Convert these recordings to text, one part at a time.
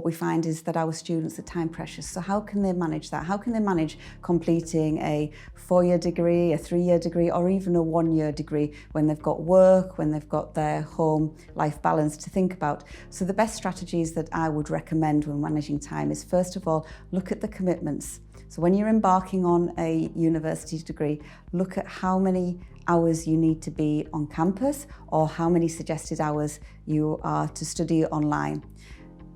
we find is that our students are time precious. So how can they manage that? How can they manage completing a 4-year degree, a 3-year degree, or even a 1-year degree when they've got work, when they've got their home life balance to think about? So the best strategies that I would recommend when managing time is, first of all, look at the commitments. So when you're embarking on a university degree, look at how many hours you need to be on campus or how many suggested hours you are to study online.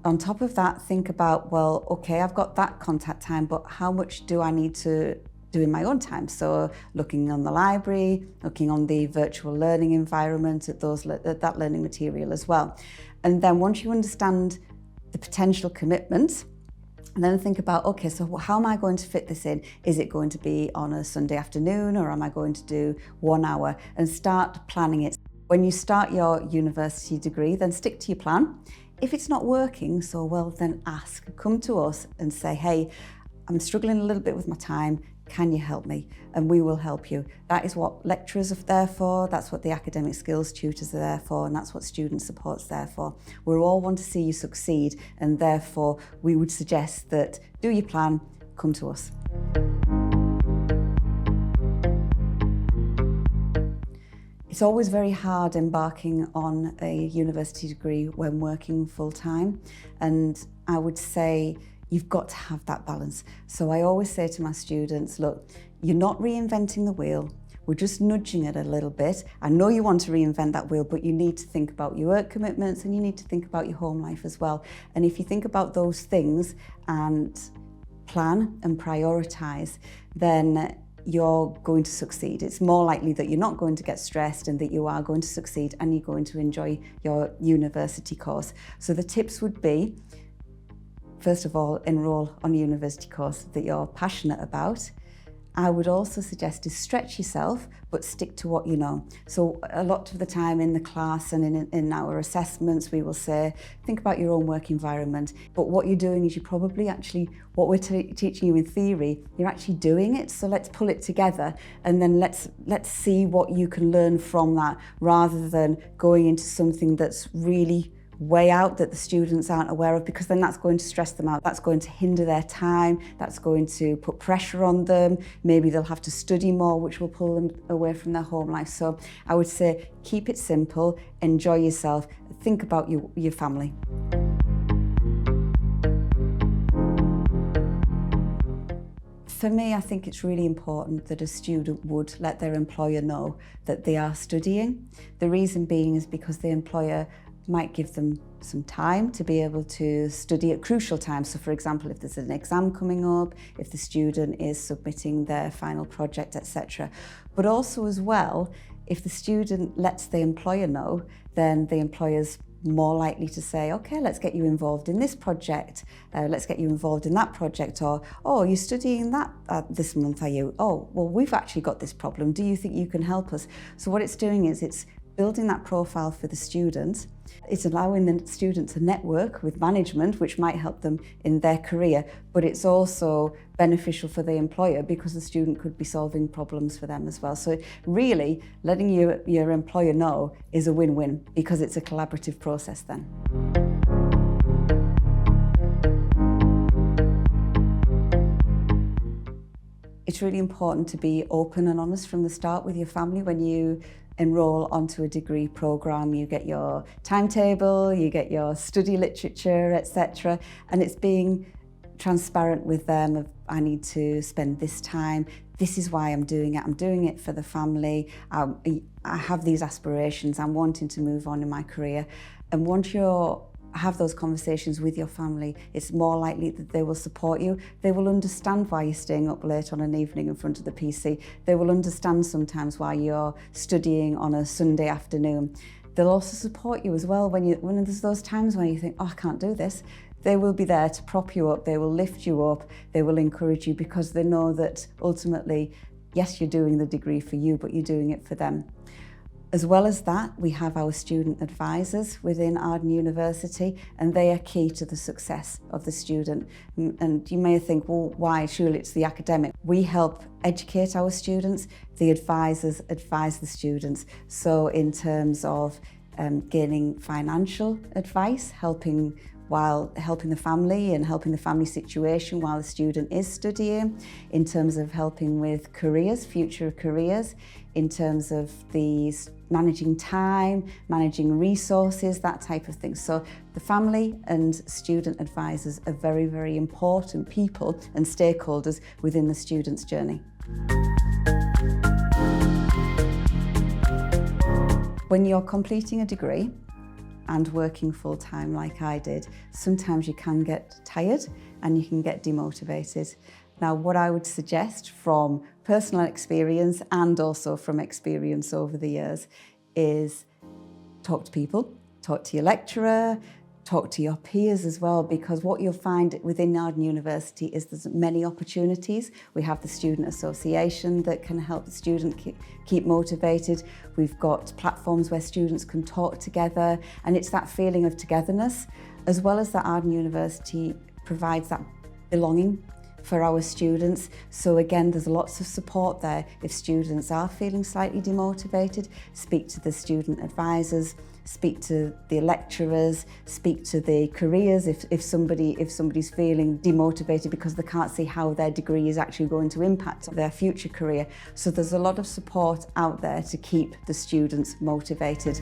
On top of that, think about, well, okay, I've got that contact time, but how much do I need to do in my own time? So looking on the library, looking on the virtual learning environment, at that learning material as well. And then once you understand the potential commitments, and then think about, okay, so how am I going to fit this in? Is it going to be on a Sunday afternoon, or am I going to do 1 hour? And start planning it. When you start your university degree, then stick to your plan. If it's not working so well, then ask. Come to us and say, hey, I'm struggling a little bit with my time. Can you help me? And we will help you. That is what lecturers are there for. That's what the academic skills tutors are there for. And that's what student support's there for. We all want to see you succeed. And therefore, we would suggest that do your plan, come to us. It's always very hard embarking on a university degree when working full-time. And I would say, you've got to have that balance. So I always say to my students, look, you're not reinventing the wheel. We're just nudging it a little bit. I know you want to reinvent that wheel, but you need to think about your work commitments and you need to think about your home life as well. And if you think about those things and plan and prioritize, then you're going to succeed. It's more likely that you're not going to get stressed and that you are going to succeed and you're going to enjoy your university course. So the tips would be, first of all, enrol on a university course that you're passionate about. I would also suggest to stretch yourself, but stick to what you know. So a lot of the time in the class and in our assessments, we will say, think about your own work environment. But what you're doing is you're probably actually, what we're teaching you in theory, you're actually doing it. So let's pull it together and then let's see what you can learn from that, rather than going into something that's really way out that the students aren't aware of, because then that's going to stress them out. That's going to hinder their time. That's going to put pressure on them. Maybe they'll have to study more, which will pull them away from their home life. So I would say keep it simple, enjoy yourself, think about your family. For me, I think it's really important that a student would let their employer know that they are studying. The reason being is because the employer might give them some time to be able to study at crucial times. So for example, if there's an exam coming up, if the student is submitting their final project, etc. But also as well, if the student lets the employer know, then the employer's more likely to say, okay, let's get you involved in this project, let's get you involved in that project, or, oh, you're studying that this month, are you? Oh, well, we've actually got this problem. Do you think you can help us? So what it's doing is it's building that profile for the student. It's allowing the student to network with management, which might help them in their career, but it's also beneficial for the employer because the student could be solving problems for them as well. So really, letting your employer know is a win-win because it's a collaborative process then. It's really important to be open and honest from the start with your family. When you enrol onto a degree programme, you get your timetable, you get your study literature, etc. And it's being transparent with them of, I need to spend this time, this is why I'm doing it for the family, I have these aspirations, I'm wanting to move on in my career. And once you have those conversations with your family, it's more likely that they will support you. They will understand why you're staying up late on an evening in front of the PC. They will understand sometimes why you're studying on a Sunday afternoon. They'll also support you as well when there's those times when you think, oh, I can't do this. They will be there to prop you up, they will lift you up, they will encourage you because they know that ultimately, yes, you're doing the degree for you, but you're doing it for them. As well as that, we have our student advisors within Arden University, and they are key to the success of the student. And you may think, well, why? Surely it's the academic. We help educate our students. The advisors advise the students. So in terms of gaining financial advice, helping while helping the family and helping the family situation while the student is studying, in terms of helping with careers, future careers, in terms of the managing time, managing resources, that type of thing. So the family and student advisors are very, very important people and stakeholders within the student's journey. When you're completing a degree and working full-time like I did, sometimes you can get tired and you can get demotivated. Now, what I would suggest from personal experience and also from experience over the years is talk to people, talk to your lecturer, talk to your peers as well, because what you'll find within Arden University is there's many opportunities. We have the Student Association that can help the student keep motivated. We've got platforms where students can talk together, and it's that feeling of togetherness, as well as that Arden University provides that belonging for our students. So again, there's lots of support there. If students are feeling slightly demotivated, speak to the student advisors, speak to the lecturers, speak to the careers if somebody's feeling demotivated because they can't see how their degree is actually going to impact their future career. So there's a lot of support out there to keep the students motivated.